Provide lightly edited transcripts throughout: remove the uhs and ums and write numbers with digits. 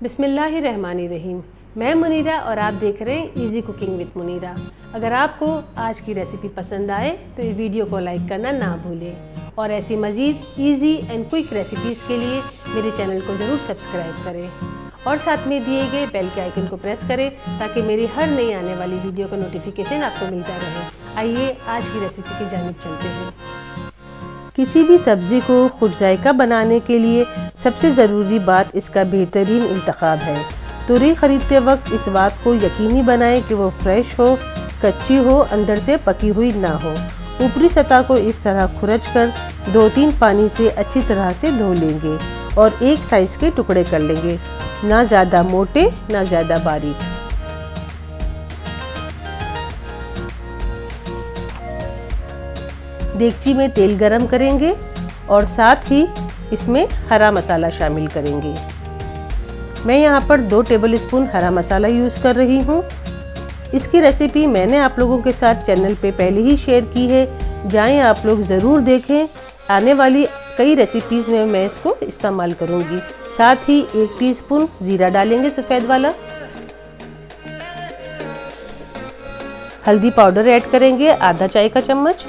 बिस्मिल्लाहिर्रहमानिर्रहीम। मैं मुनीरा और आप देख रहे हैं इजी कुकिंग विद मुनीरा। अगर आपको आज की रेसिपी पसंद आए तो इस वीडियो को लाइक करना ना भूलें और ऐसी मज़ीद इजी एंड क्विक रेसिपीज़ के लिए मेरे चैनल को ज़रूर सब्सक्राइब करें और साथ में दिए गए बेल के आइकन को प्रेस करें ताकि मेरी हर नई आने वाली वीडियो का नोटिफिकेशन आपको मिलता रहे। आइए आज की रेसिपी की जानिब चलते हैं। किसी भी सब्ज़ी को खुश जायका बनाने के लिए सबसे ज़रूरी बात इसका बेहतरीन इंतखाब है। तुरई ख़रीदते वक्त इस बात को यकीनी बनाएं कि वो फ्रेश हो, कच्ची हो, अंदर से पकी हुई ना हो। ऊपरी सतह को इस तरह खुरच कर 2-3 पानी से अच्छी तरह से धो लेंगे और एक साइज़ के टुकड़े कर लेंगे, ना ज़्यादा मोटे ना ज़्यादा बारीक। देगची में तेल गरम करेंगे और साथ ही इसमें हरा मसाला शामिल करेंगे। मैं यहाँ पर 2 टेबलस्पून हरा मसाला यूज़ कर रही हूँ। इसकी रेसिपी मैंने आप लोगों के साथ चैनल पे पहले ही शेयर की है, जाएं आप लोग ज़रूर देखें। आने वाली कई रेसिपीज़ में मैं इसको इस्तेमाल करूँगी। साथ ही 1 टीस्पून ज़ीरा डालेंगे सफ़ेद वाला। हल्दी पाउडर ऐड करेंगे आधा चाय का चम्मच।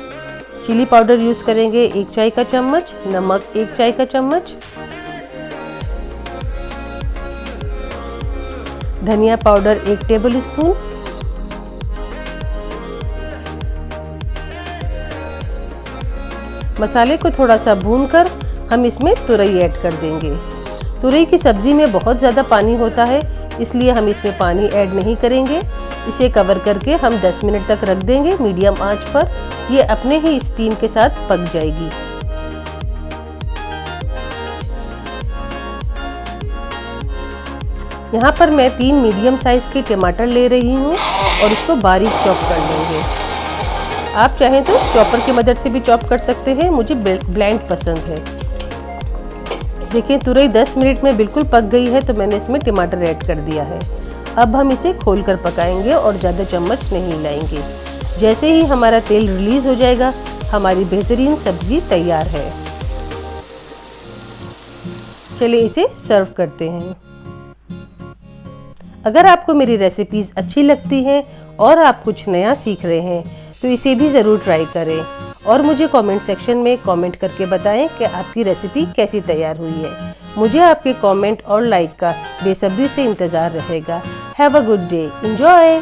चिली पाउडर यूज़ करेंगे 1 चाय का चम्मच। नमक 1 चाय का चम्मच। धनिया पाउडर 1 टेबलस्पून। मसाले को थोड़ा सा भूनकर हम इसमें तुरई ऐड कर देंगे। तुरई की सब्ज़ी में बहुत ज़्यादा पानी होता है, इसलिए हम इसमें पानी ऐड नहीं करेंगे। इसे कवर करके हम 10 मिनट तक रख देंगे मीडियम आंच पर। ये अपने ही स्टीम के साथ पक जाएगी। यहाँ पर मैं 3 मीडियम साइज़ के टमाटर ले रही हूँ और इसको बारीक चॉप कर लेंगे। आप चाहें तो चॉपर की मदद से भी चॉप कर सकते हैं, मुझे ब्लेंड पसंद है। देखिए तुरई 10 मिनट में बिल्कुल पक गई है, तो मैंने इसमें टमाटर ऐड कर दिया है। अब हम इसे खोलकर पकाएंगे और ज़्यादा चम्मच नहीं हिलाएंगे। जैसे ही हमारा तेल रिलीज़ हो जाएगा, हमारी बेहतरीन सब्ज़ी तैयार है। चलिए इसे सर्व करते हैं। अगर आपको मेरी रेसिपीज़ अच्छी लगती हैं और आप कुछ नया सीख रहे हैं तो इसे भी ज़रूर ट्राई करें और मुझे कमेंट सेक्शन में कमेंट करके बताएं कि आपकी रेसिपी कैसी तैयार हुई है। मुझे आपके कमेंट और लाइक का बेसब्री से इंतज़ार रहेगा। Have a good day, enjoy.